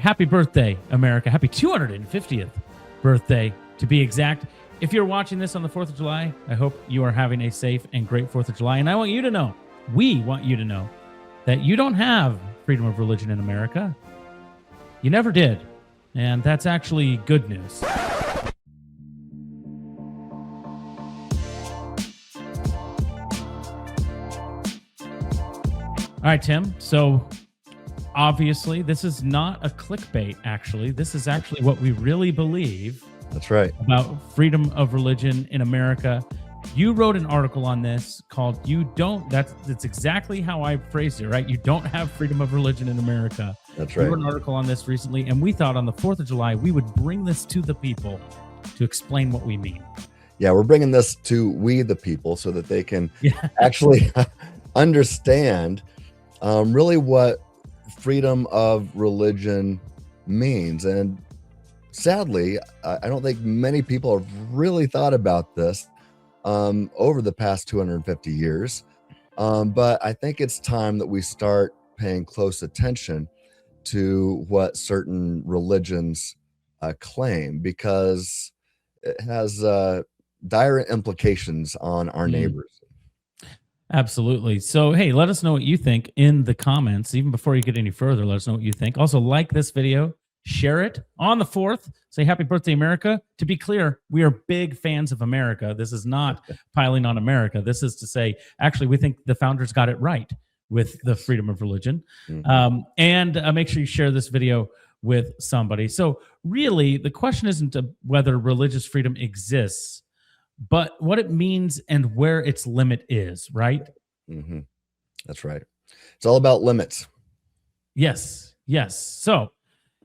happy birthday, America. Happy 250th birthday, to be exact. If you're watching this on the 4th of July, I hope you are having a safe and great 4th of July. And I want you to know, we want you to know, that you don't have freedom of religion in America. You never did. And that's actually good news. All right, Tim. So obviously, this is not a clickbait, actually. This is actually what we really believe. That's right. About freedom of religion in America. You wrote an article on this called "You Don't." That's exactly how I phrased it, right? You don't have freedom of religion in America. That's right. You wrote an article on this recently, and we thought on the 4th of July we would bring this to the people to explain what we mean. Yeah, we're bringing this to we the people so that they can actually understand really what freedom of religion means. And sadly, I don't think many people have really thought about this over the past 250 years. But I think it's time that we start paying close attention to what certain religions claim, because it has dire implications on our neighbors. Absolutely. So, hey, let us know what you think in the comments. Even before you get any further, let us know what you think. Also, like this video, share it on the 4th. Say happy birthday, America. To be clear, we are big fans of America. This is not piling on America. This is to say, actually, we think the founders got it right with the freedom of religion. And make sure you share this video with somebody. So really, the question isn't whether religious freedom exists, but what it means and where its limit is, right? Mm-hmm. That's right. It's all about limits. Yes. So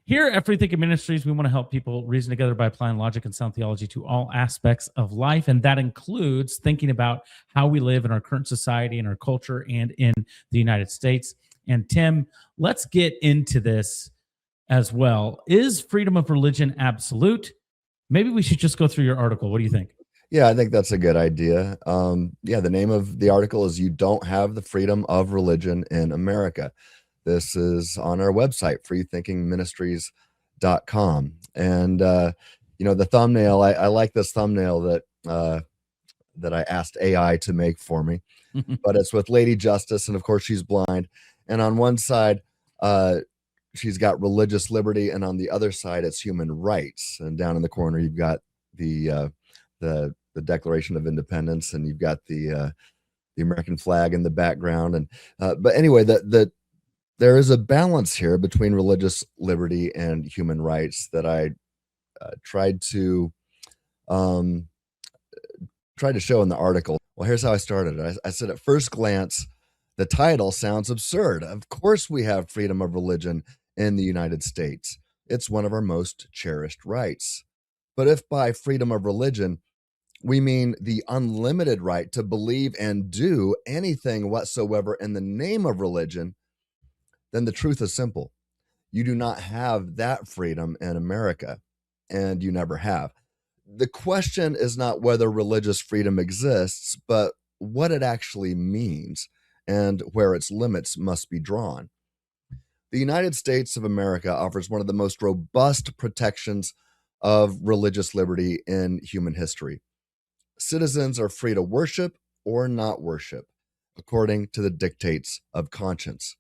here at FreeThinking Ministries, we want to help people reason together by applying logic and sound theology to all aspects of life. And that includes thinking about how we live in our current society, in our culture, and in the United States. And Tim, let's get into this as well. Is freedom of religion absolute? Maybe we should just go through your article. What do you think? Yeah, I think that's a good idea. The name of the article is "You Don't Have the Freedom of Religion in America." This is on our website, freethinkingministries.com. And, the thumbnail, I like this thumbnail that I asked AI to make for me, but it's with Lady Justice. And of course she's blind. And on one side, she's got religious liberty. And on the other side, it's human rights. And down in the corner, you've got the Declaration of Independence, and you've got the American flag in the background. And but anyway, there is a balance here between religious liberty and human rights that I tried to show in the article. Well, here's how I started. I said, at first glance, the title sounds absurd. Of course, we have freedom of religion in the United States. It's one of our most cherished rights. But if by freedom of religion we mean the unlimited right to believe and do anything whatsoever in the name of religion, then the truth is simple. You do not have that freedom in America, and you never have. The question is not whether religious freedom exists, but what it actually means and where its limits must be drawn. The United States of America offers one of the most robust protections of religious liberty in human history. Citizens are free to worship or not worship, according to the dictates of conscience.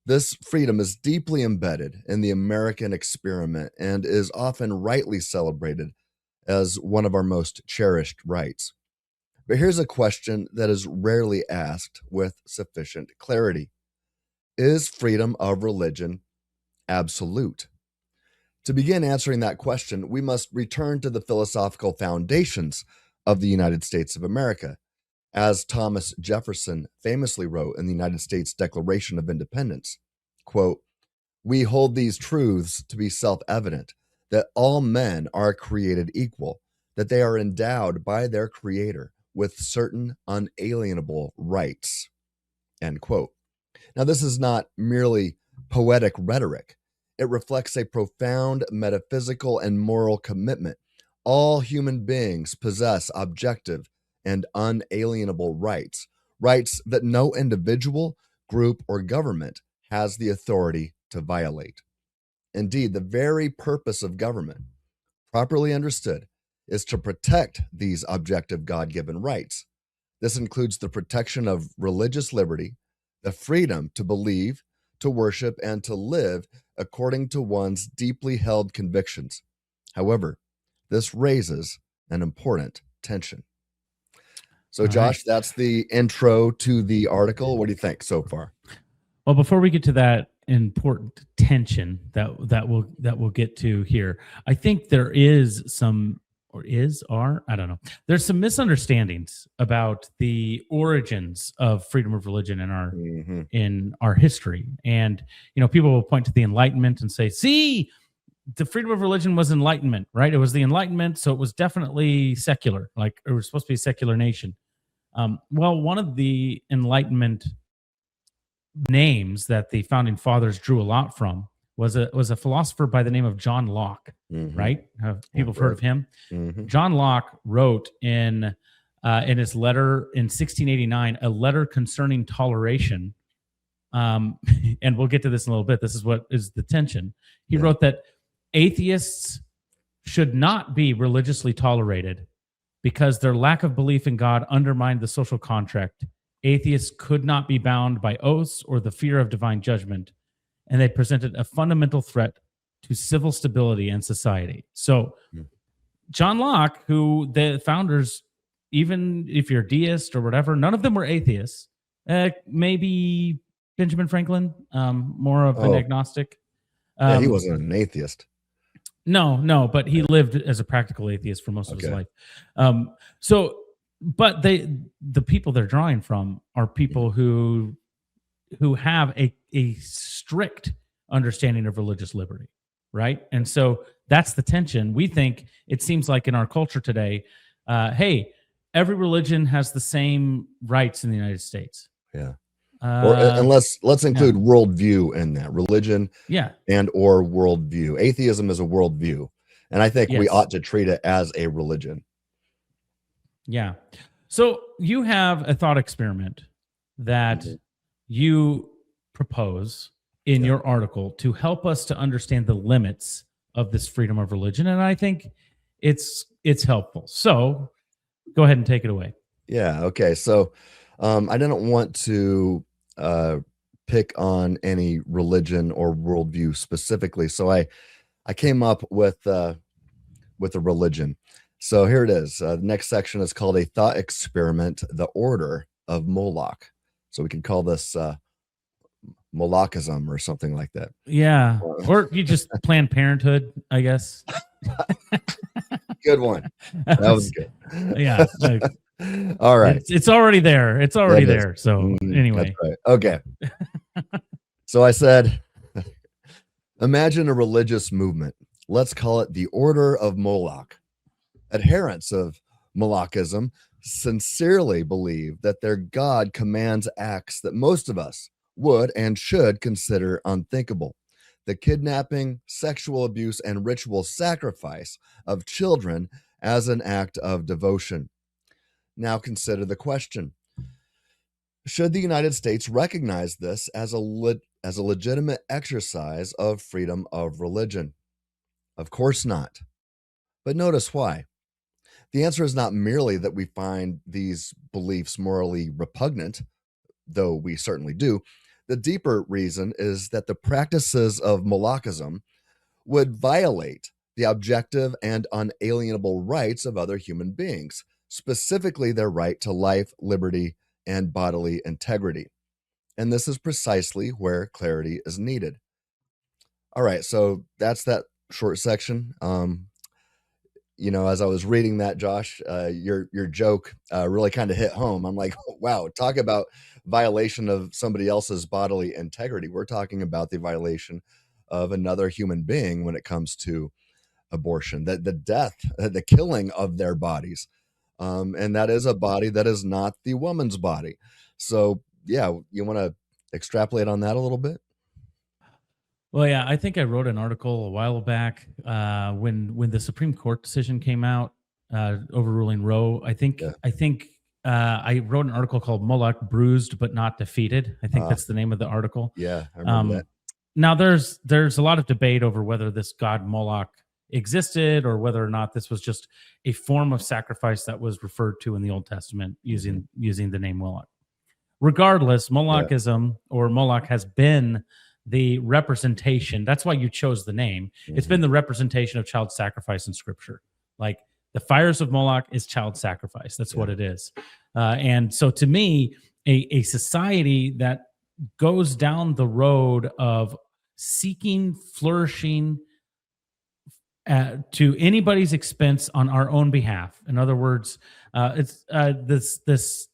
This freedom is deeply embedded in the American experiment and is often rightly celebrated as one of our most cherished rights. But here's a question that is rarely asked with sufficient clarity. Is freedom of religion absolute? To begin answering that question, we must return to the philosophical foundations of the United States of America. As Thomas Jefferson famously wrote in the United States Declaration of Independence, quote, "We hold these truths to be self-evident, that all men are created equal, that they are endowed by their Creator with certain unalienable rights," end quote. Now, this is not merely poetic rhetoric. It reflects a profound metaphysical and moral commitment. All human beings possess objective and unalienable rights, rights that no individual, group, or government has the authority to violate, Indeed, the very purpose of government, properly understood, is to protect these objective God-given rights. This includes the protection of religious liberty, the freedom to believe, to worship, and to live according to one's deeply held convictions. However, this raises an important tension. So, All Josh, right. that's the intro to the article. What do you think so far? Well, before we get to that important tension that we'll get to here, I think there is some, I don't know. There's some misunderstandings about the origins of freedom of religion in our history. And people will point to the Enlightenment and say, "See, the freedom of religion was Enlightenment, right? It was the Enlightenment, so it was definitely secular. Like it was supposed to be a secular nation." Well, one of the Enlightenment names that the founding fathers drew a lot from was a philosopher by the name of John Locke, right? People have heard of him. John Locke wrote in his letter in 1689 a letter concerning toleration, and we'll get to this in a little bit. This is what is the tension. He wrote that atheists should not be religiously tolerated because their lack of belief in God undermined the social contract. Atheists could not be bound by oaths or the fear of divine judgment, and they presented a fundamental threat to civil stability and society. So, John Locke, who the founders, even if you're deist or whatever, none of them were atheists. Maybe Benjamin Franklin, more of an agnostic. Yeah, he wasn't an atheist. No, but he lived as a practical atheist for most of his life. But the people they're drawing from are people who have a strict understanding of religious liberty, right? And so that's the tension. We think it seems like in our culture today, hey, every religion has the same rights in the United States. Yeah. And let's include worldview in that, religion and or worldview. Atheism is a worldview, and I think we ought to treat it as a religion. Yeah. So you have a thought experiment that you propose in your article to help us to understand the limits of this freedom of religion, and I think it's helpful. So go ahead and take it away. Yeah. Okay. So I didn't want to pick on any religion or worldview specifically, so I came up with a religion. So here it is. The next section is called a thought experiment, the order of Moloch. So we can call this Molochism or something like that. Yeah. Or you just Planned Parenthood, I guess. Good one. That was good. Yeah. All right. It's already there. It's already there. So anyway. That's right. Okay. So I said, imagine a religious movement. Let's call it the Order of Moloch. Adherents of Molochism sincerely believe that their God commands acts that most of us would and should consider unthinkable. The kidnapping, sexual abuse, and ritual sacrifice of children as an act of devotion. Now consider the question. Should the United States recognize this as a legitimate exercise of freedom of religion? Of course not. But notice why. The answer is not merely that we find these beliefs morally repugnant, though we certainly do. The deeper reason is that the practices of Molochism would violate the objective and unalienable rights of other human beings, specifically their right to life, liberty, and bodily integrity. And this is precisely where clarity is needed. All right, so that's that short section. As I was reading that, Josh, your joke really kind of hit home. I'm like, oh, wow, talk about violation of somebody else's bodily integrity. We're talking about the violation of another human being when it comes to abortion, the death, the killing of their bodies. And that is a body that is not the woman's body. So, yeah, you want to extrapolate on that a little bit? Well, yeah, I think I wrote an article a while back when the Supreme Court decision came out overruling Roe. I think I wrote an article called "Moloch Bruised but Not Defeated." I think that's the name of the article. Yeah, I remember that. Now there's a lot of debate over whether this god Moloch existed or whether or not this was just a form of sacrifice that was referred to in the Old Testament using the name Moloch. Regardless, Yeah. Molochism or Moloch has been the representation. That's why you chose the name. It's been the representation of child sacrifice in Scripture. Like the fires of Moloch is child sacrifice. That's what it is. And so, to me, a society that goes down the road of seeking flourishing to anybody's expense on our own behalf. In other words, it's this.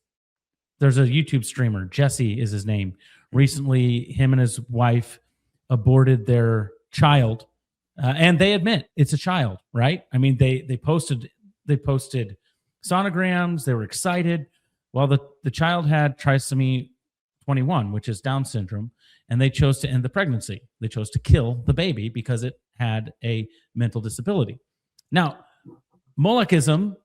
There's a YouTube streamer, Jesse is his name. Recently, him and his wife aborted their child, and they admit it's a child, right? I mean, they posted sonograms. They were excited. Well, the child had trisomy 21, which is Down syndrome, and they chose to end the pregnancy. They chose to kill the baby because it had a mental disability. Now, Molochism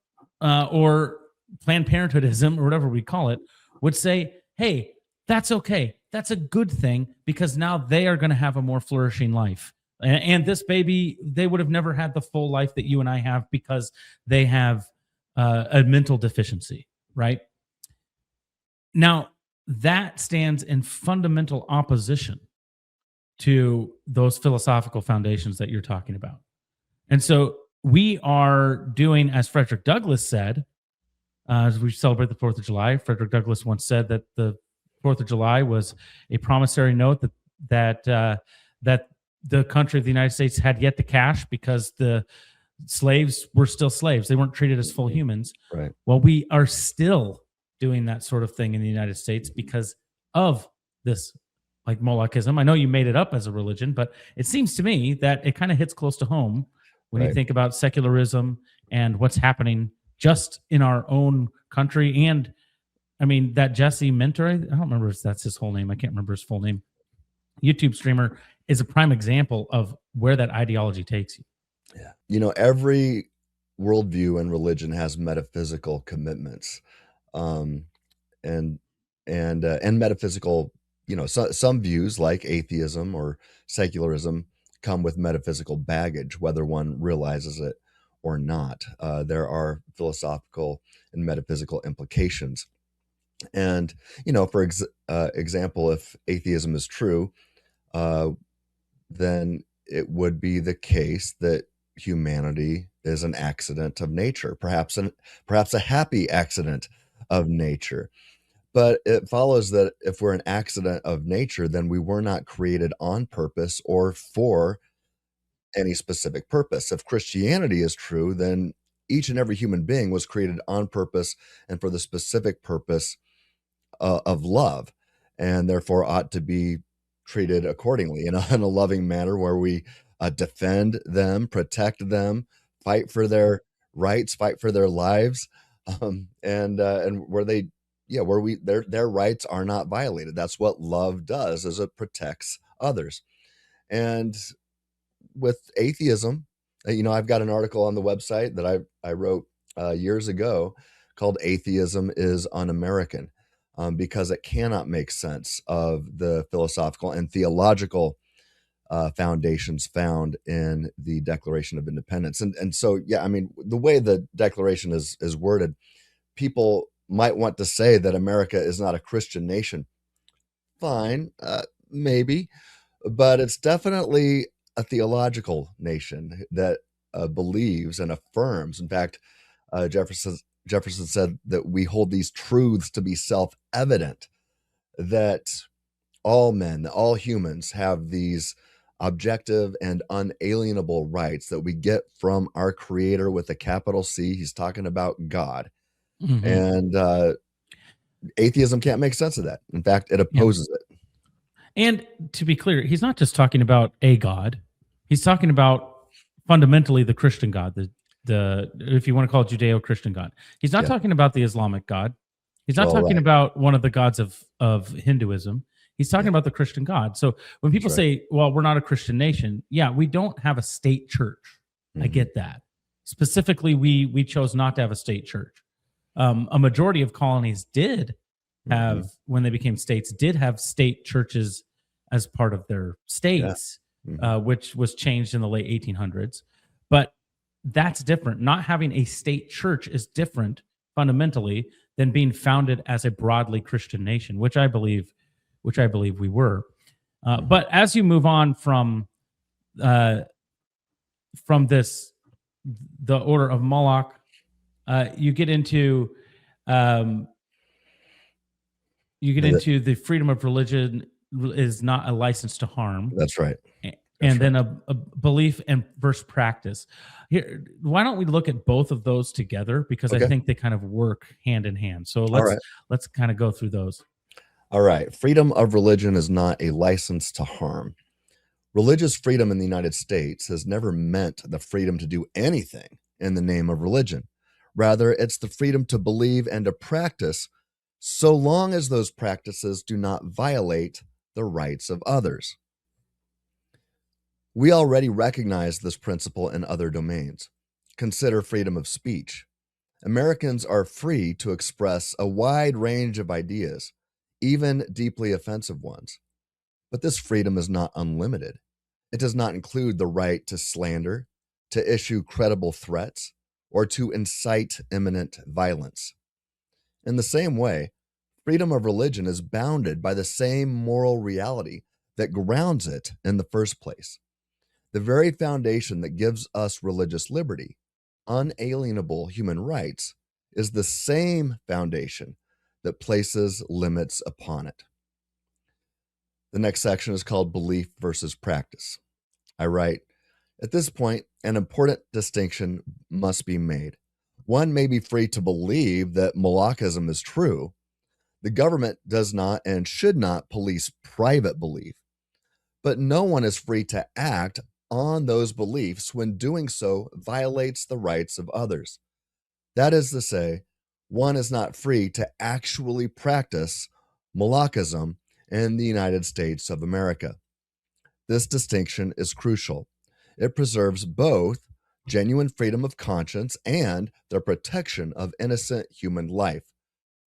or Planned Parenthoodism or whatever we call it would say, hey, that's okay. That's a good thing because now they are going to have a more flourishing life. And this baby, they would have never had the full life that you and I have because they have a mental deficiency, right? Now, that stands in fundamental opposition to those philosophical foundations that you're talking about. And so we are doing, as Frederick Douglass said, as we celebrate the 4th of July, Frederick Douglass once said that the 4th of July was a promissory note that the country of the United States had yet to cash because the slaves were still slaves. They weren't treated as full humans. Right. Well, we are still doing that sort of thing in the United States because of this, like Molochism. I know you made it up as a religion, but it seems to me that it kind of hits close to home when you think about secularism and what's happening just in our own country. And I mean, that Jesse Mentor, I don't remember if that's his whole name. I can't remember his full name. YouTube streamer is a prime example of where that ideology takes you. Yeah. You know, every worldview and religion has metaphysical commitments. And metaphysical, you know, some views like atheism or secularism come with metaphysical baggage, whether one realizes it or not. There are philosophical and metaphysical implications. And, you know, for example, if atheism is true, then it would be the case that humanity is an accident of nature, perhaps a happy accident of nature. But it follows that if we're an accident of nature, then we were not created on purpose or for any specific purpose. If Christianity is true, then each and every human being was created on purpose and for the specific purpose of love, and therefore ought to be treated accordingly in a loving manner where we defend them, protect them, fight for their rights, fight for their lives, and where they, where their rights are not violated. That's what love does, is it protects others. And with atheism, you know, I've got an article on the website that I wrote years ago called "Atheism is Un-American," because it cannot make sense of the philosophical and theological foundations found in the Declaration of Independence. And so, yeah, I mean, the way the Declaration is worded, people might want to say that America is not a Christian nation. Fine, maybe, but it's definitely a theological nation that believes and affirms. In fact, Jefferson said that we hold these truths to be self-evident, that all men, all humans have these objective and unalienable rights that we get from our Creator with a capital C. He's talking about God. Mm-hmm. And atheism can't make sense of that. In fact, it opposes it. And to be clear, he's not just talking about a God. He's talking about fundamentally the Christian God, the if you want to call it Judeo-Christian God. He's not talking about the Islamic God. He's not talking about one of the gods of Hinduism. He's talking about the Christian God. So when people say, well, we're not a Christian nation, yeah, we don't have a state church. Mm-hmm. I get that. Specifically, we chose not to have a state church. A majority of colonies did have, when they became states, did have state churches as part of their states, Mhm. which was changed in the late 1800s. But that's different. Not having a state church is different fundamentally than being founded as a broadly Christian nation, which I believe we were. Mhm. But as you move on uh, from this, the order of Moloch, you get into um, Yeah, the freedom of religion is not a license to harm, that's right. That's and right. then a belief and versus practice. Here, why don't we look at both of those together, because I Okay. think they kind of work hand in hand. So All right. let's kind of go through those. All right. Freedom of religion is not a license to harm. Religious freedom in the United States has never meant the freedom to do anything in the name of religion. Rather, it's the freedom to believe and to practice, so long as those practices do not violate the rights of others. We already recognize this principle in other domains. Consider freedom of speech. Americans are free to express a wide range of ideas, even deeply offensive ones. But this freedom is not unlimited. It does not include the right to slander, to issue credible threats, or to incite imminent violence. In the same way, freedom of religion is bounded by the same moral reality that grounds it in the first place. The very foundation that gives us religious liberty, unalienable human rights, is the same foundation that places limits upon it. The next section is called Belief versus Practice. I write, at this point, an important distinction must be made. One may be free to believe that Molochism is true. The government does not and should not police private belief, but no one is free to act on those beliefs when doing so violates the rights of others. That is to say, one is not free to actually practice Molochism in the United States of America. This distinction is crucial. It preserves both genuine freedom of conscience and the protection of innocent human life.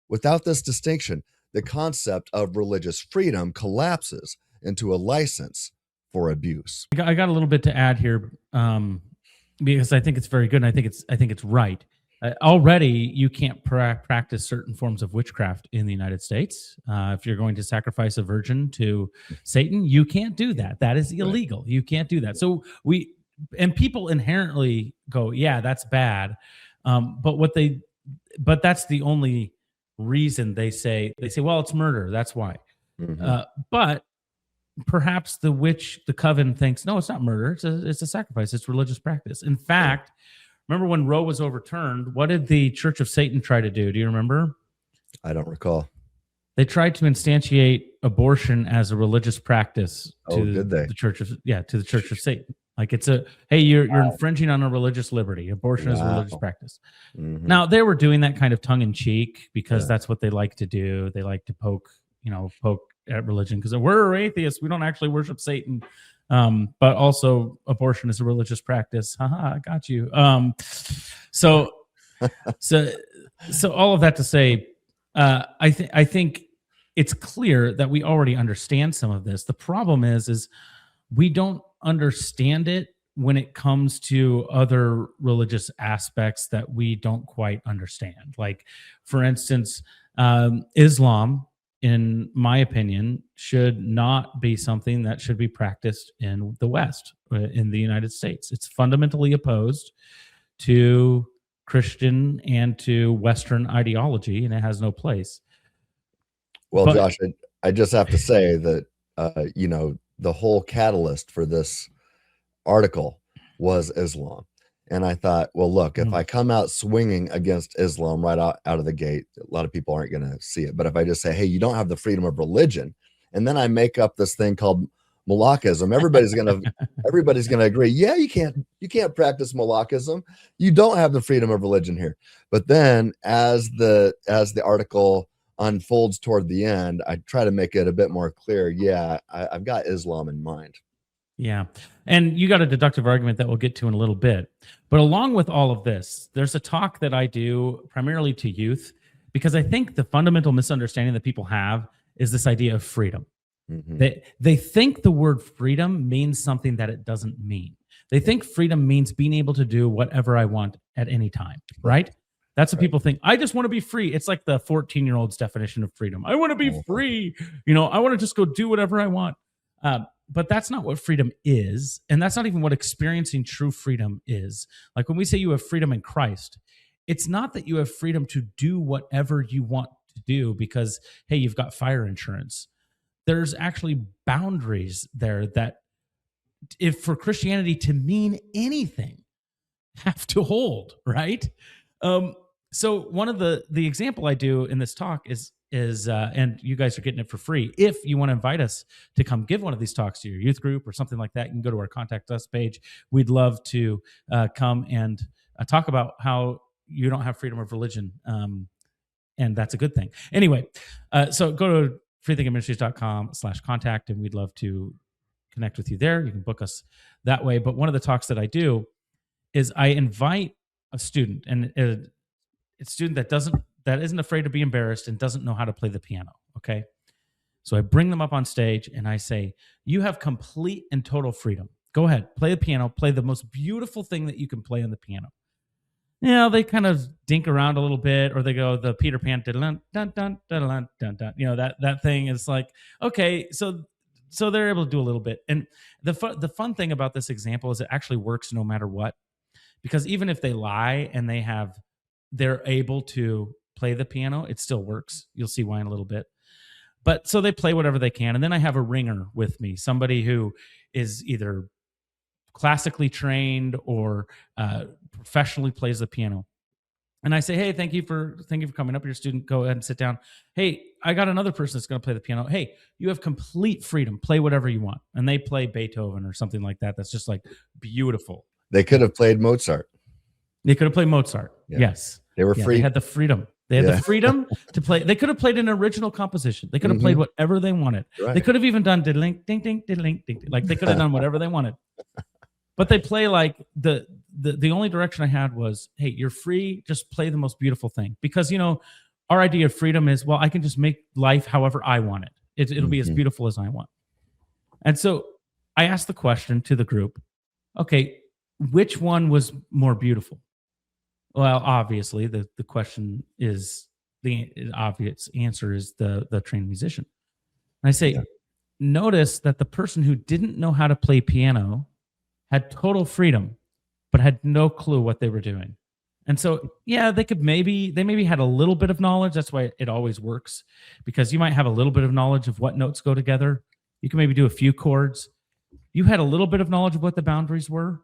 Without this distinction, the concept of religious freedom collapses into a license for abuse. I got a little bit to add here, because I think it's very good, and I think it's right. Already, you can't practice certain forms of witchcraft in the United States. If you're going to sacrifice a virgin to Satan, you can't do that. That is Right. illegal. You can't do that. So people inherently go, yeah, that's bad. But that's the only reason they say, well, it's murder. That's why. Mhm. But perhaps the coven thinks, no, it's not murder. It's a sacrifice. It's religious practice. In fact, remember when Roe was overturned, what did the Church of Satan try to do? Do you remember? I don't recall. They tried to instantiate abortion as a religious practice Oh, to did they? the Church of Satan. Like it's a, hey, you're infringing on a religious liberty. Abortion is a religious Wow. practice. Mhm. Now they were doing that kind of tongue in cheek because Yeah. that's what they like to do. They like to poke at religion because we're atheists. We don't actually worship Satan. But also abortion is a religious practice. Haha, I got you. So so so all of that to say, I think it's clear that we already understand some of this. The problem is we don't understand it when it comes to other religious aspects that we don't quite understand. Like, for instance, Islam, in my opinion, should not be something that should be practiced in the West, in the United States. It's fundamentally opposed to Christian and to Western ideology, and it has no place. Well, But Josh, I just have to say that, the whole catalyst for this article was Islam. And I thought, well, look, if I come out swinging against Islam right out of the gate, a lot of people aren't going to see it. But if I just say, hey, you don't have the freedom of religion, and then I make up this thing called Molochism, everybody's gonna agree. Yeah, you can't practice Molochism. You don't have the freedom of religion here. But then, as the article unfolds toward the end, I try to make it a bit more clear. Yeah, I've got Islam in mind. yeah. And you got a deductive argument that we'll get to in a little bit. But along with all of this, there's a talk that I do primarily to youth because I think the fundamental misunderstanding that people have is this idea of freedom. They think the word freedom means something that it doesn't mean. They think freedom means being able to do whatever I want at any time, right? That's what people think. I just want to be free. It's like the 14-year-old's definition of freedom. I want to be free. I want to just go do whatever I want. But that's not what freedom is. And that's not even what experiencing true freedom is. Like when we say you have freedom in Christ, it's not that you have freedom to do whatever you want to do because, hey, you've got fire insurance. There's actually boundaries there that, if for Christianity to mean anything, have to hold, right? So one of the example I do in this talk is and you guys are getting it for free. If you want to invite us to come give one of these talks to your youth group or something like that, you can go to our contact us page. We'd love to come and talk about how you don't have freedom of religion, and that's a good thing. Anyway, so go to freethinkingministries.com/contact, and we'd love to connect with you there. You can book us that way. But one of the talks that I do is I invite a student, and a student that isn't afraid to be embarrassed and doesn't know how to play the piano. Okay. So I bring them up on stage and I say, you have complete and total freedom. Go ahead, play the piano, play the most beautiful thing that you can play on the piano. They kind of dink around a little bit, or they go the Peter Pan, dun, dun, dun, dun, dun, dun. That thing is like, okay, so they're able to do a little bit. And the fun thing about this example is it actually works no matter what, because even if they lie and they're able to play the piano, it still works. You'll see why in a little bit. But so they play whatever they can. And then I have a ringer with me, somebody who is either classically trained or professionally plays the piano. And I say, hey, thank you for coming up. Your student, go ahead and sit down. Hey, I got another person that's going to play the piano. Hey, you have complete freedom. Play whatever you want. And they play Beethoven or something like that. That's just like beautiful. They could have played Mozart. They could have played Mozart. Yeah. Yes. They were free. They had the freedom. They had the freedom to play. They could have played an original composition. They could have played whatever they wanted. Right. They could have even done diddling, ding, ding, diddling, ding, ding. Like they could have done whatever they wanted. But they play like the only direction I had was, hey, you're free. Just play the most beautiful thing. Because, our idea of freedom is, well, I can just make life however I want it. It'll be as beautiful as I want. And so I asked the question to the group, okay, which one was more beautiful? Well, obviously, the question is, the obvious answer is the trained musician. And I say, notice that the person who didn't know how to play piano had total freedom, but had no clue what they were doing. And so, they maybe had a little bit of knowledge. That's why it always works, because you might have a little bit of knowledge of what notes go together. You can maybe do a few chords. You had a little bit of knowledge of what the boundaries were.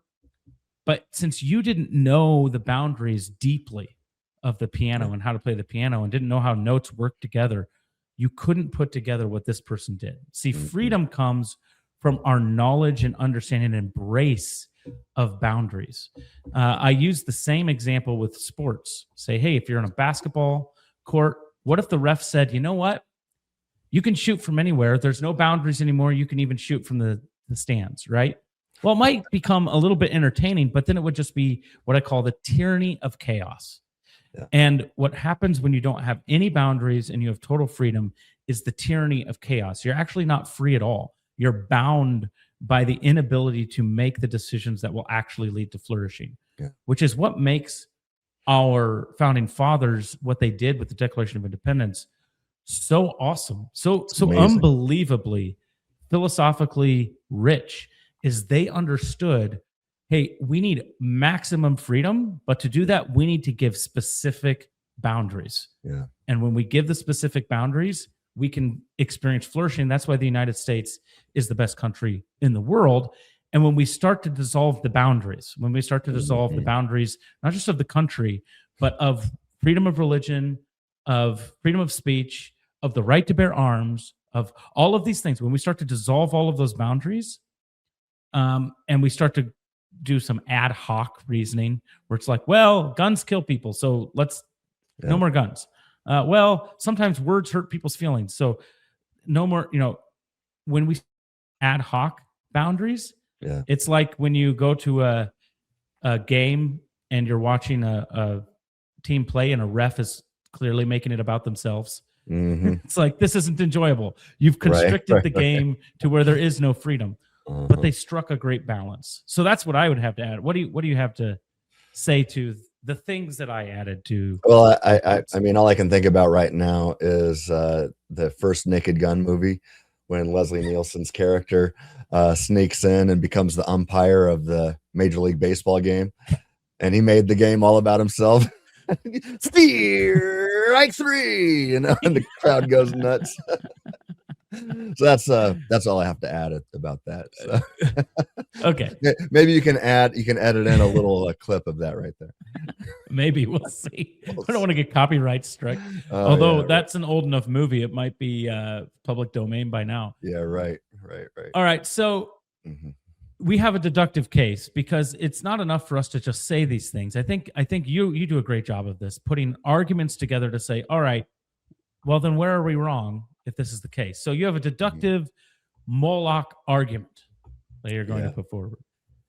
But since you didn't know the boundaries deeply of the piano and how to play the piano and didn't know how notes work together, you couldn't put together what this person did. See, freedom comes from our knowledge and understanding and embrace of boundaries. I use the same example with sports. Say, hey, if you're in a basketball court, what if the ref said, you know what? You can shoot from anywhere. There's no boundaries anymore. You can even shoot from the stands, right? Well, it might become a little bit entertaining, but then it would just be what I call the tyranny of chaos. Yeah. And what happens when you don't have any boundaries and you have total freedom is the tyranny of chaos. You're actually not free at all. You're bound by the inability to make the decisions that will actually lead to flourishing, which is what makes our founding fathers, what they did with the Declaration of Independence, so awesome, so unbelievably philosophically rich, is they understood, hey, we need maximum freedom, but to do that, we need to give specific boundaries. Yeah. And when we give the specific boundaries, we can experience flourishing. That's why the United States is the best country in the world. And when we start to dissolve the boundaries, not just of the country, but of freedom of religion, of freedom of speech, of the right to bear arms, of all of these things, when we start to dissolve all of those boundaries, and we start to do some ad hoc reasoning where it's like, well, guns kill people, so no more guns. Well, sometimes words hurt people's feelings, so no more. When we ad hoc boundaries, it's like when you go to a game and you're watching a team play and a ref is clearly making it about themselves. It's like, this isn't enjoyable. You've constricted the game to where there is no freedom. But they struck a great balance. So that's what I would have to add. What do you have to say to the things that I added to? Well, I mean, all I can think about right now is the first Naked Gun movie, when Leslie Nielsen's character sneaks in and becomes the umpire of the Major League Baseball game, and he made the game all about himself. Strike three, and the crowd goes nuts. So that's all I have to add about that. So. Okay, maybe you can edit in a little clip of that right there. Maybe we'll see. I don't want to get copyright struck. Although that's an old enough movie, it might be public domain by now. Yeah, right. All right, so we have a deductive case, because it's not enough for us to just say these things. I think you do a great job of this, putting arguments together to say, all right, well, then where are we wrong if this is the case? So you have a deductive Moloch argument that you're going to put forward.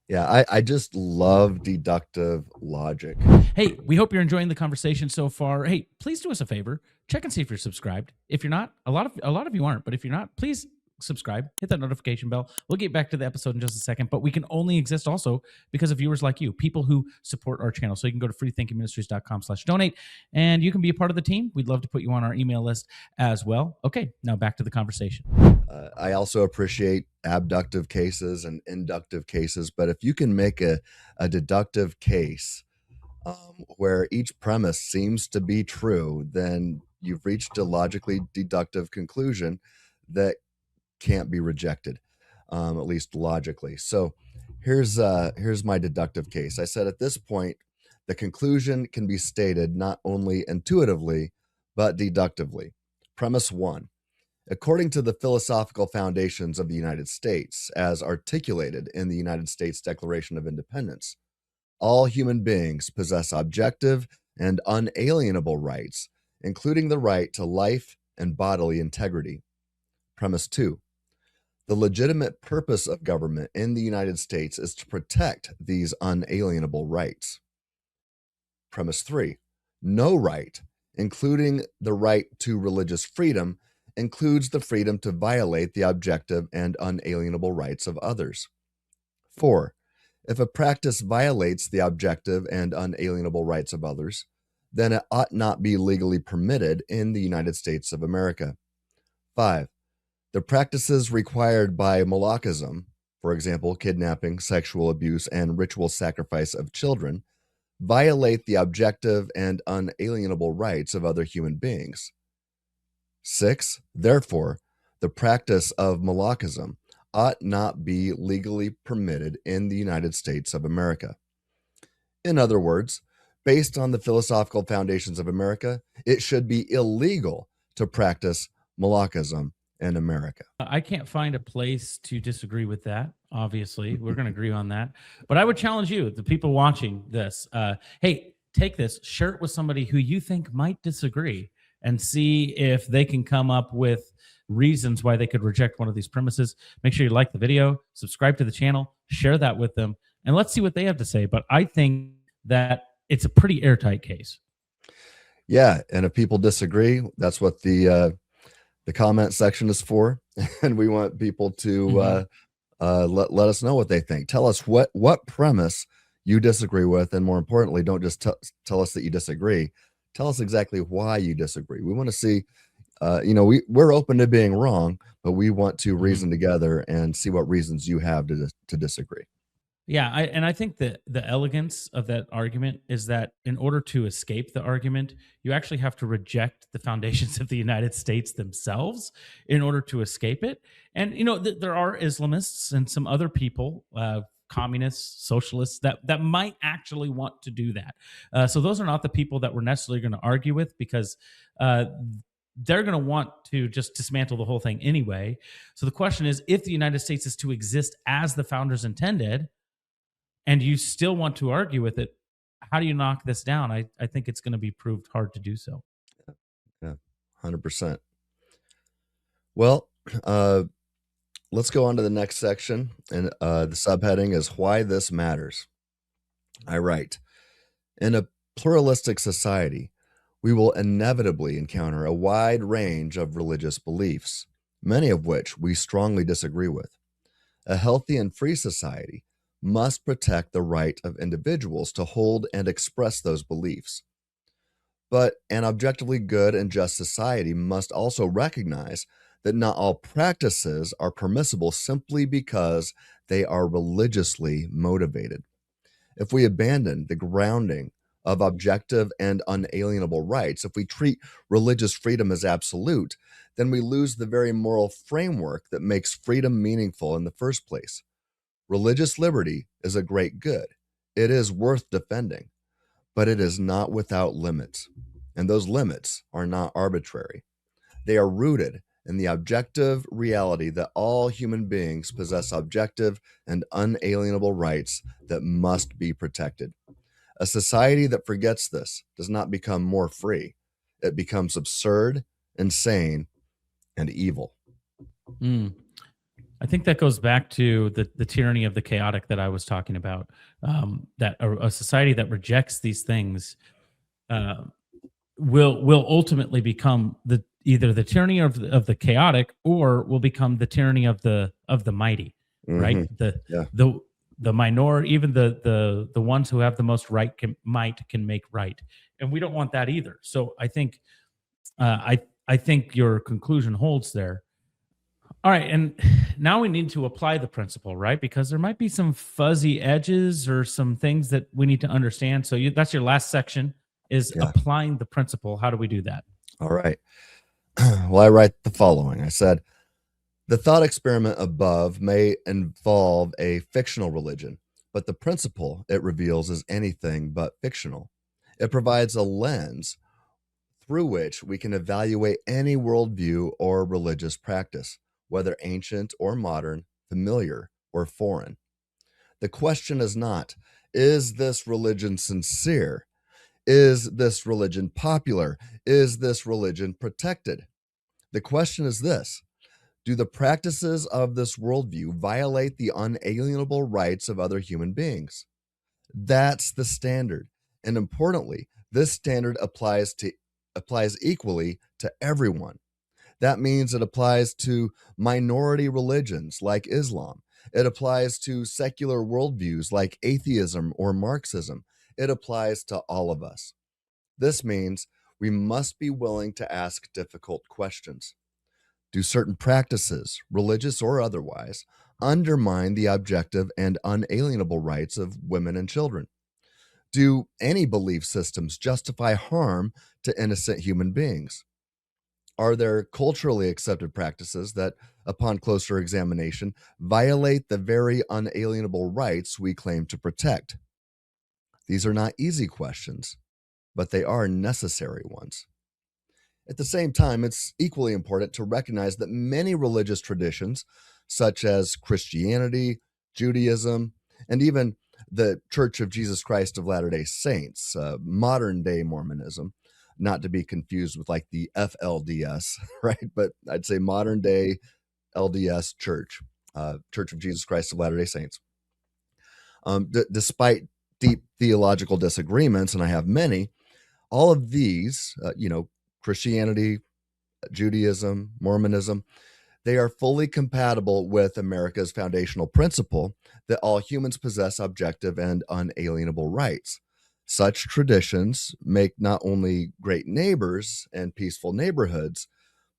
Yeah, I just love deductive logic. Hey, we hope you're enjoying the conversation so far. Hey, please do us a favor. Check and see if you're subscribed. If you're not, a lot of you aren't, but if you're not, please subscribe, hit that notification bell. We'll get back to the episode in just a second, but we can only exist also because of viewers like you, people who support our channel. So you can go to freethinkingministries.com/donate, and you can be a part of the team. We'd love to put you on our email list as well. Okay, now back to the conversation. I also appreciate abductive cases and inductive cases, but if you can make a deductive case where each premise seems to be true, then you've reached a logically deductive conclusion that can't be rejected, at least logically. So here's my deductive case. I said at this point, the conclusion can be stated not only intuitively, but deductively. Premise 1. According to the philosophical foundations of the United States, as articulated in the United States Declaration of Independence, all human beings possess objective and unalienable rights, including the right to life and bodily integrity. Premise 2. The legitimate purpose of government in the United States is to protect these unalienable rights. Premise 3. No right, including the right to religious freedom, includes the freedom to violate the objective and unalienable rights of others. 4. If a practice violates the objective and unalienable rights of others, then it ought not be legally permitted in the United States of America. 5. The practices required by Molochism, for example, kidnapping, sexual abuse, and ritual sacrifice of children, violate the objective and unalienable rights of other human beings. 6. Therefore, the practice of Molochism ought not be legally permitted in the United States of America. In other words, based on the philosophical foundations of America, it should be illegal to practice Molochism in America. I can't find a place to disagree with that. Obviously, we're going to agree on that. But I would challenge you, the people watching this, hey, take this, share it with somebody who you think might disagree, and see if they can come up with reasons why they could reject one of these premises. Make sure you like the video, subscribe to the channel, share that with them, and let's see what they have to say. But I think that it's a pretty airtight case. Yeah, and if people disagree, that's what the comment section is for, and we want people to let us know what they think. Tell us what premise you disagree with, and more importantly, don't just tell us that you disagree. Tell us exactly why you disagree. We want to see, we're open to being wrong, but we want to reason together and see what reasons you have to disagree. Yeah, I think that the elegance of that argument is that in order to escape the argument, you actually have to reject the foundations of the United States themselves in order to escape it. And, there are Islamists and some other people, communists, socialists, that might actually want to do that. So those are not the people that we're necessarily going to argue with, because they're going to want to just dismantle the whole thing anyway. So the question is, if the United States is to exist as the founders intended, and you still want to argue with it, how do you knock this down? I think it's going to be proved hard to do so. Yeah, 100%. Well, let's go on to the next section, and the subheading is Why This Matters. I write, in a pluralistic society, we will inevitably encounter a wide range of religious beliefs, many of which we strongly disagree with. A healthy and free society must protect the right of individuals to hold and express those beliefs. But an objectively good and just society must also recognize that not all practices are permissible simply because they are religiously motivated. If we abandon the grounding of objective and unalienable rights, if we treat religious freedom as absolute, then we lose the very moral framework that makes freedom meaningful in the first place. Religious liberty is a great good. It is worth defending, but it is not without limits. And those limits are not arbitrary. They are rooted in the objective reality that all human beings possess objective and unalienable rights that must be protected. A society that forgets this does not become more free. It becomes absurd, insane, and evil. Mm. I think that goes back to the tyranny of the chaotic that I was talking about. That a society that rejects these things uh, will ultimately become either the tyranny of the chaotic, or will become the tyranny of the mighty, right? Hmm. Yeah. The minor, even the ones who have the most might can make right, and we don't want that either. So I think I think your conclusion holds there. All right, and now we need to apply the principle, right? Because there might be some fuzzy edges or some things that we need to understand. So that's your last section, is Yeah. applying the principle. How do we do that? All right. Well, I write the following. I said, the thought experiment above may involve a fictional religion, but the principle it reveals is anything but fictional. It provides a lens through which we can evaluate any worldview or religious practice, whether ancient or modern, familiar or foreign. The question is not, is this religion sincere? Is this religion popular? Is this religion protected? The question is this: do the practices of this worldview violate the unalienable rights of other human beings? That's the standard. And importantly, this standard applies equally to everyone. That means it applies to minority religions like Islam. It applies to secular worldviews like atheism or Marxism. It applies to all of us. This means we must be willing to ask difficult questions. Do certain practices, religious or otherwise, undermine the objective and unalienable rights of women and children? Do any belief systems justify harm to innocent human beings? Are there culturally accepted practices that, upon closer examination, violate the very unalienable rights we claim to protect? These are not easy questions, but they are necessary ones. At the same time, it's equally important to recognize that many religious traditions, such as Christianity, Judaism, and even the Church of Jesus Christ of Latter-day Saints, modern day Mormonism, not to be confused with like the FLDS, right? But I'd say modern day LDS Church, Church of Jesus Christ of Latter-day Saints. Despite deep theological disagreements, and I have many, all of these, Christianity, Judaism, Mormonism, they are fully compatible with America's foundational principle that all humans possess objective and unalienable rights. Such traditions make not only great neighbors and peaceful neighborhoods,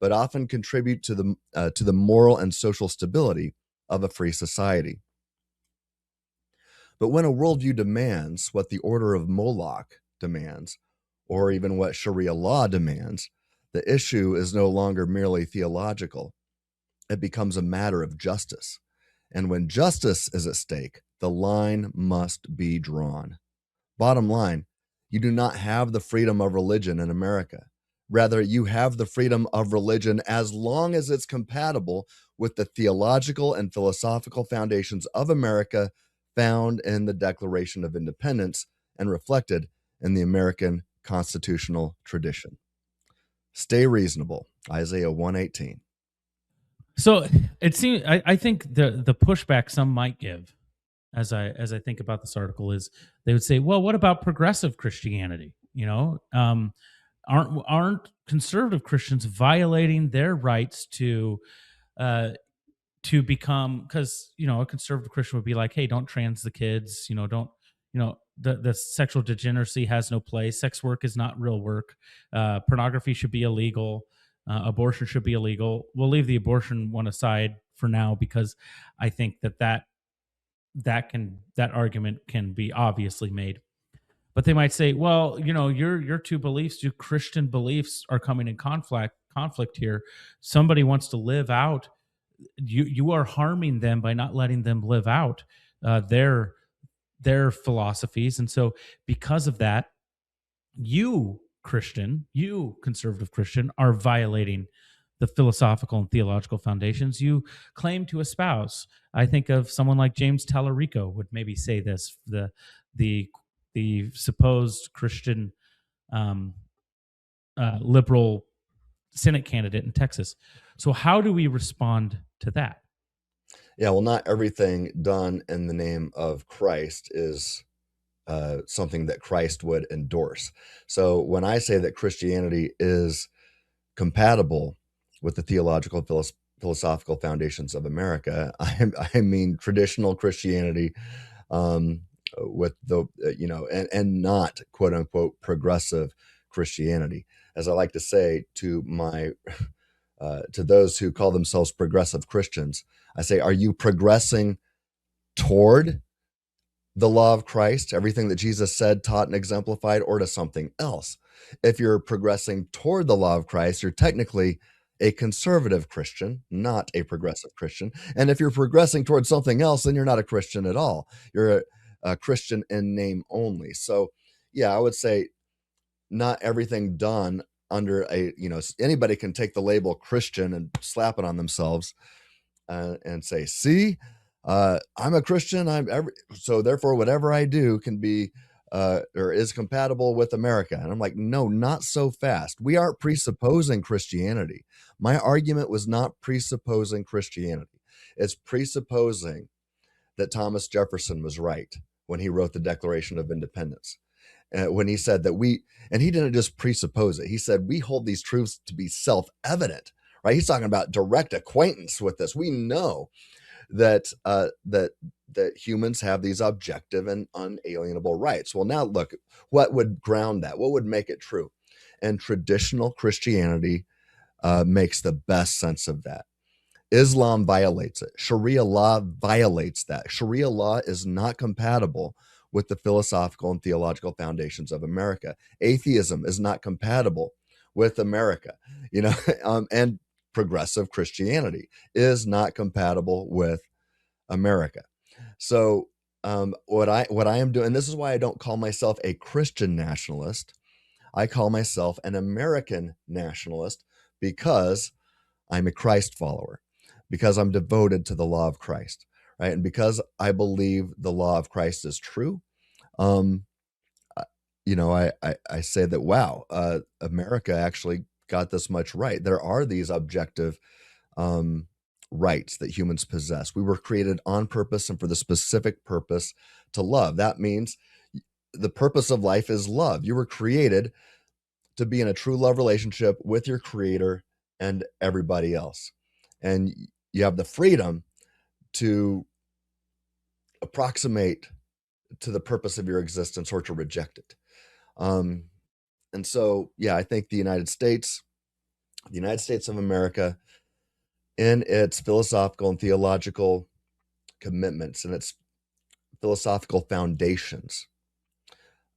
but often contribute to the moral and social stability of a free society. But when a worldview demands what the order of Moloch demands, or even what Sharia law demands, the issue is no longer merely theological. It becomes a matter of justice. And when justice is at stake, the line must be drawn. Bottom line, you do not have the freedom of religion in America. Rather, you have the freedom of religion as long as it's compatible with the theological and philosophical foundations of America found in the Declaration of Independence and reflected in the American constitutional tradition. Stay reasonable. Isaiah 1:18. So it seems I think the pushback some might give, as I think about this article, is they would say, well, what about progressive Christianity? aren't conservative Christians violating their rights uh, to become, because a conservative Christian would be like, hey, don't trans the kids, don't, the sexual degeneracy has no place. Sex work is not real work. Pornography should be illegal. Abortion should be illegal. We'll leave the abortion one aside for now, because I think that argument can be obviously made. But they might say, well, your two beliefs, your Christian beliefs, are coming in conflict here. Somebody wants to live out, you are harming them by not letting them live out their philosophies. And so because of that, you conservative Christian, are violating the philosophical and theological foundations you claim to espouse. I think of someone like James Tallarico would maybe say this, the supposed Christian um, liberal Senate candidate in Texas. So how do we respond to that? Yeah, well, not everything done in the name of Christ is something that Christ would endorse. So when I say that Christianity is compatible with the theological philosophical foundations of America, I mean traditional Christianity, with the and not quote unquote progressive Christianity. As I like to say to my to those who call themselves progressive Christians, I say, are you progressing toward the law of Christ, everything that Jesus said, taught, and exemplified, or to something else? If you're progressing toward the law of Christ, you're technically a conservative Christian, not a progressive Christian. And if you're progressing towards something else, then you're not a Christian at all. You're a Christian in name only. So, yeah, I would say not everything done under anybody can take the label Christian and slap it on themselves and say, see, I'm a Christian. So therefore whatever I do can be or is compatible with America. And I'm like, no, not so fast. We aren't presupposing Christianity. My argument was not presupposing Christianity. It's presupposing that Thomas Jefferson was right when he wrote the Declaration of Independence. When he said that and he didn't just presuppose it. He said, we hold these truths to be self-evident, right? He's talking about direct acquaintance with this. We know that that humans have these objective and unalienable rights. Well, now look, what would ground that? What would make it true? And traditional Christianity makes the best sense of that. Islam violates it. Sharia law violates that. Sharia law is not compatible with the philosophical and theological foundations of America. Atheism is not compatible with America, and progressive Christianity is not compatible with America. So what I am doing, this is why I don't call myself a Christian nationalist. I call myself an American nationalist because I'm a Christ follower, because I'm devoted to the law of Christ, right? And because I believe the law of Christ is true. I say that, wow, America actually got this much right. There are these objective rights that humans possess. We were created on purpose and for the specific purpose to love. That means the purpose of life is love. You were created to be in a true love relationship with your creator and everybody else. And you have the freedom to approximate to the purpose of your existence or to reject it. And so, yeah, I think the United States of America, in its philosophical and theological commitments and its philosophical foundations,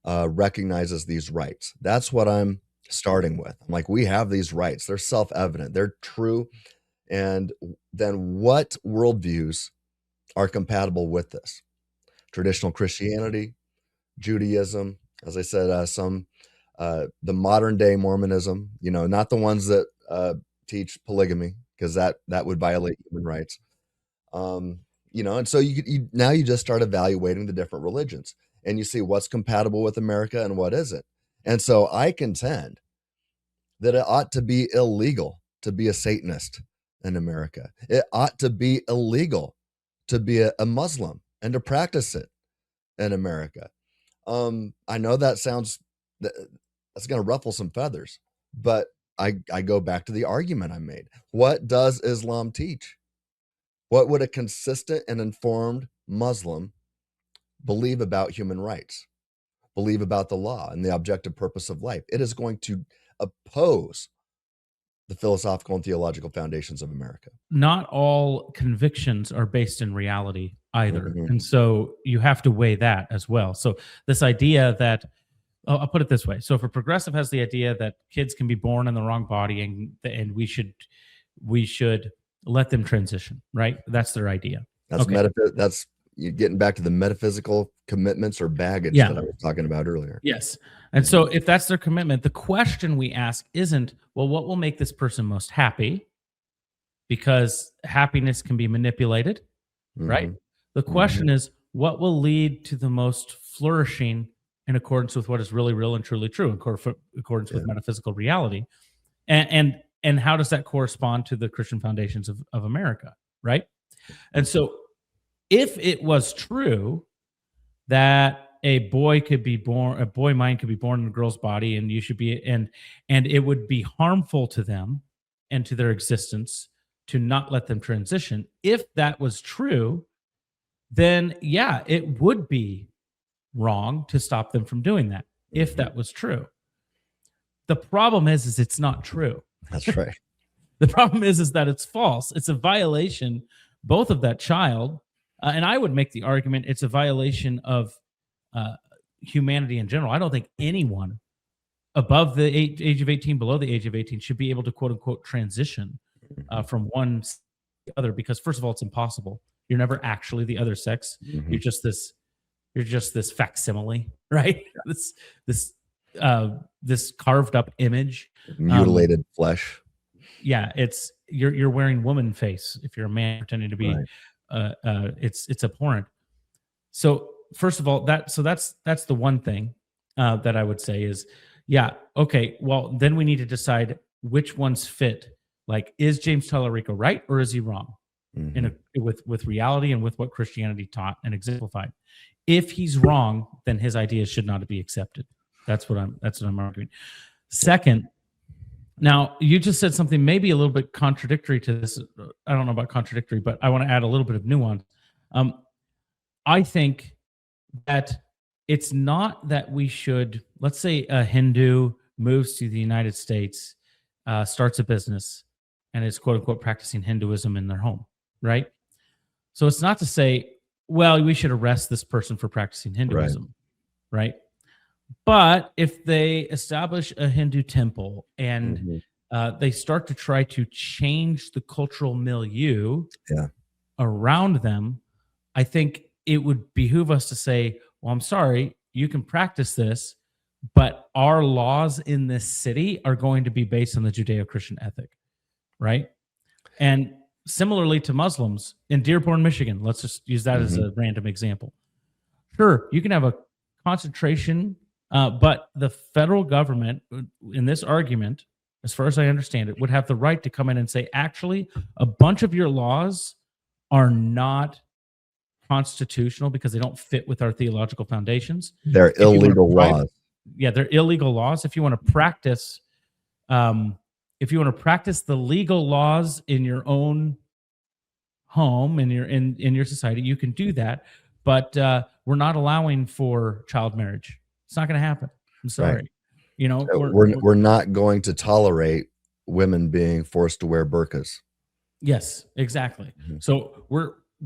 recognizes these rights. That's what I'm starting with. I'm like, we have these rights. They're self-evident. They're true. And then what worldviews are compatible with this? Traditional Christianity, Judaism, as I said, the modern day Mormonism, not the ones that teach polygamy, because that would violate human rights. And so you just start evaluating the different religions and you see what's compatible with America and what isn't. And so I contend that it ought to be illegal to be a Satanist in America. It ought to be illegal to be a Muslim and to practice it in America. I know that sounds that's going to ruffle some feathers. But I go back to the argument I made. What does Islam teach? What would a consistent and informed Muslim believe about human rights, believe about the law and the objective purpose of life? It is going to oppose the philosophical and theological foundations of America. Not all convictions are based in reality either. Mhm. And so you have to weigh that as well. So this idea that, I'll put it this way. So if a progressive has the idea that kids can be born in the wrong body and we should let them transition, right? That's their idea. That's Okay. that's you getting back to the metaphysical commitments or baggage Yeah. that I was talking about earlier. Yes. And so if that's their commitment, the question we ask isn't, well, what will make this person most happy? Because happiness can be manipulated, right? Mhm. The question is, what will lead to the most flourishing in accordance with what is really real and truly true, in accordance with metaphysical reality? And how does that correspond to the Christian foundations of America, right? And so if it was true that a boy mind could be born in a girl's body, and you should be, and it would be harmful to them and to their existence to not let them transition. If that was true, then yeah, it would be wrong to stop them from doing that. If that was true, the problem is it's not true. That's right. The problem is that it's false. It's a violation both of that child, and I would make the argument it's a violation of humanity in general. I don't think anyone above the age of 18, below the age of 18, should be able to quote unquote transition from one to the other, because first of all, it's impossible. You're never actually the other sex. You're just this facsimile, right? This carved up image, Mutilated flesh. Yeah, you're wearing woman face if you're a man pretending to be. Right. It's abhorrent. So first of all, that's the one thing that I would say is, yeah, okay, well then we need to decide which ones fit. Like, is James Tallarico right or is he wrong with reality and with what Christianity taught and exemplified? If he's wrong, then his ideas should not be accepted. That's what I'm arguing. Second, now you just said something maybe a little bit contradictory to this. I don't know about contradictory, but I want to add a little bit of nuance. I think that it's not that we should, let's say a Hindu moves to the United States, starts a business, and is quote unquote practicing Hinduism in their home, right? So it's not to say, well, we should arrest this person for practicing Hinduism, right? But if they establish a Hindu temple and they start to try to change the cultural milieu around them, I think it would behoove us to say, well, I'm sorry, you can practice this, but our laws in this city are going to be based on the Judeo-Christian ethic, right? And similarly to Muslims in Dearborn, Michigan, let's just use that as a random example. Sure, you can have a concentration, but the federal government, in this argument, as far as I understand it, would have the right to come in and say, actually, a bunch of your laws are not constitutional because they don't fit with our theological foundations. They're illegal laws. Yeah, they're illegal laws. If you want to practice, the legal laws in your own home and in your society, you can do that. But we're not allowing for child marriage. It's not going to happen. I'm sorry. Right. You know, we're not going to tolerate women being forced to wear burqas. Yes, exactly. So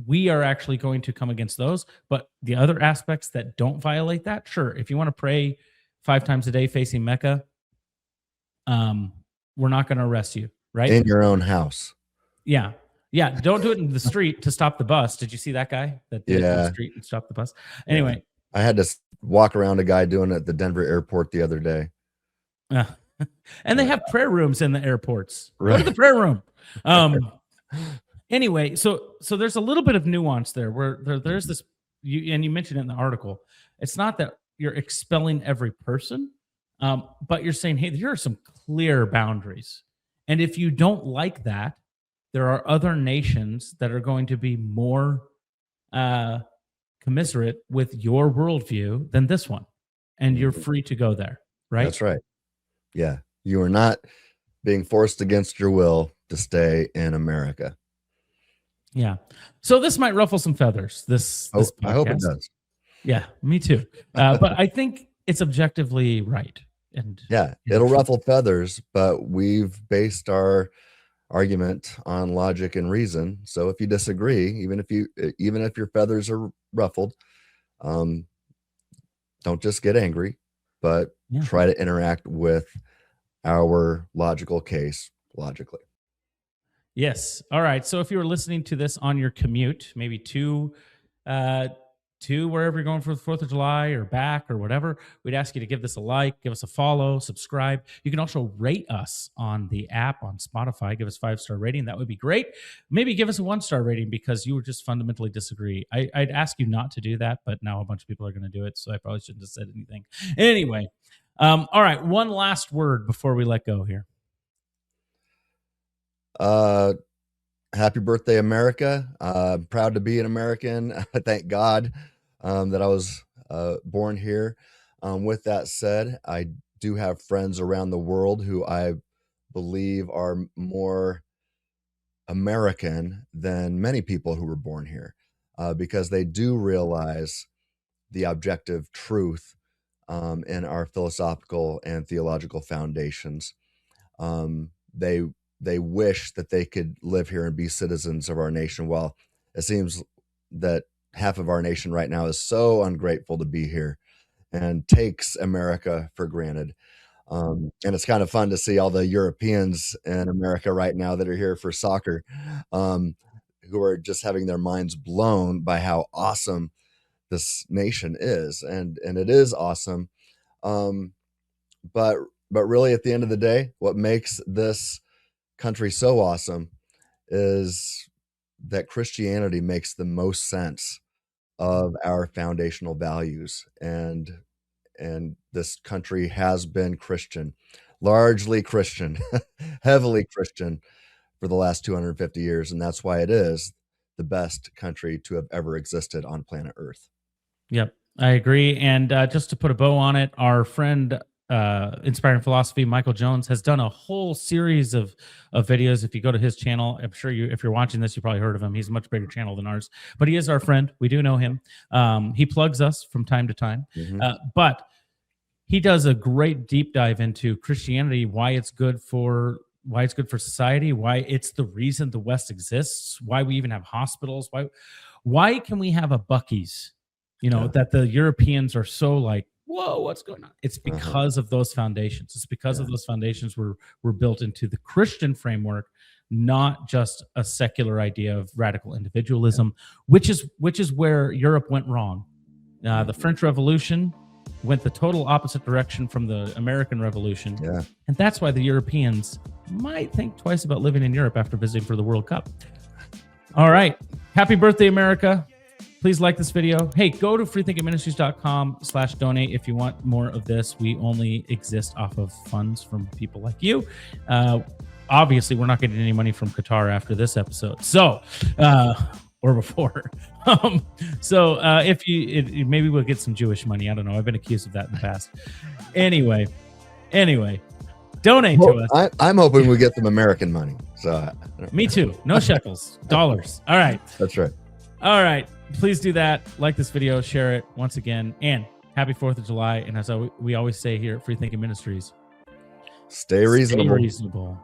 we are actually going to come against those, but the other aspects that don't violate that, sure. If you want to pray 5 times a day facing Mecca, we're not going to arrest you, right? In your own house. Yeah. Yeah. Don't do it in the street to stop the bus. Did you see that guy that did it in the street and stopped the bus? Anyway. I had to walk around a guy doing it at the Denver airport the other day. And they have prayer rooms in the airports. Right. Go to the prayer room. Anyway, so there's a little bit of nuance there where there's this, and you mentioned it in the article. It's not that you're expelling every person, but you're saying, hey, here are some clear boundaries. And if you don't like that, there are other nations that are going to be more commiserate with your worldview than this one. And you're free to go there, right? That's right. Yeah. You are not being forced against your will to stay in America. Yeah. So this might ruffle some feathers, this I hope it podcast. does. Yeah, me too. But I think it's objectively right. And Yeah, it'll ruffle feathers, but we've based our argument on logic and reason. So if you disagree, even if your feathers are ruffled, don't just get angry, but Yeah. try to interact with our logical case logically. Yes. All right. So if you were listening to this on your commute, maybe to wherever you're going for the 4th of July or back or whatever, we'd ask you to give this a like, give us a follow, subscribe. You can also rate us on the app on Spotify. Give us 5-star rating. That would be great. Maybe give us a 1-star rating because you would just fundamentally disagree. I'd ask you not to do that, but now a bunch of people are going to do it, so I probably shouldn't have said anything. Anyway, all right. One last word before we let go here. Happy birthday, America. I'm proud to be an American. Thank God that I was born here. With that said, I do have friends around the world who I believe are more American than many people who were born here, because they do realize the objective truth in our philosophical and theological foundations. They wish that they could live here and be citizens of our nation. Well, it seems that half of our nation right now is so ungrateful to be here and takes America for granted. And it's kind of fun to see all the Europeans in America right now that are here for soccer, who are just having their minds blown by how awesome this nation is. And it is awesome. But really, at the end of the day, what makes this country so awesome is that Christianity makes the most sense of our foundational values, and this country has been Christian, largely Christian, heavily Christian for the last 250 years, and that's why it is the best country to have ever existed on planet Earth. Yep, I agree. And just to put a bow on it, our friend, Inspiring Philosophy, Michael Jones, has done a whole series of videos. If you go to his channel, I'm sure if you're watching this, you probably heard of him. He's a much bigger channel than ours, but he is our friend. We do know him. He plugs us from time to time, but he does a great deep dive into Christianity, why it's good for society, why it's the reason the West exists, why we even have hospitals, why can we have a Buc-ee's, that the Europeans are so like, whoa, what's going on? It's because of those foundations. It's because of those foundations were built into the Christian framework, not just a secular idea of radical individualism, which is where Europe went wrong. The French Revolution went the total opposite direction from the American Revolution. Yeah. And that's why the Europeans might think twice about living in Europe after visiting for the World Cup. All right. Happy birthday, America. Please like this video. Hey, go to freethinkingministries.com/donate if you want more of this. We only exist off of funds from people like you. Obviously, we're not getting any money from Qatar after this episode. So, or before. If you maybe we'll get some Jewish money. I don't know. I've been accused of that in the past. Anyway, donate to us. I'm hoping we get some American money. So me too. No shekels, dollars. All right. That's right. All right. Please do that. Like this video, share it once again, and happy 4th of July. And as we always say here at Free Thinking Ministries, stay reasonable. Stay reasonable.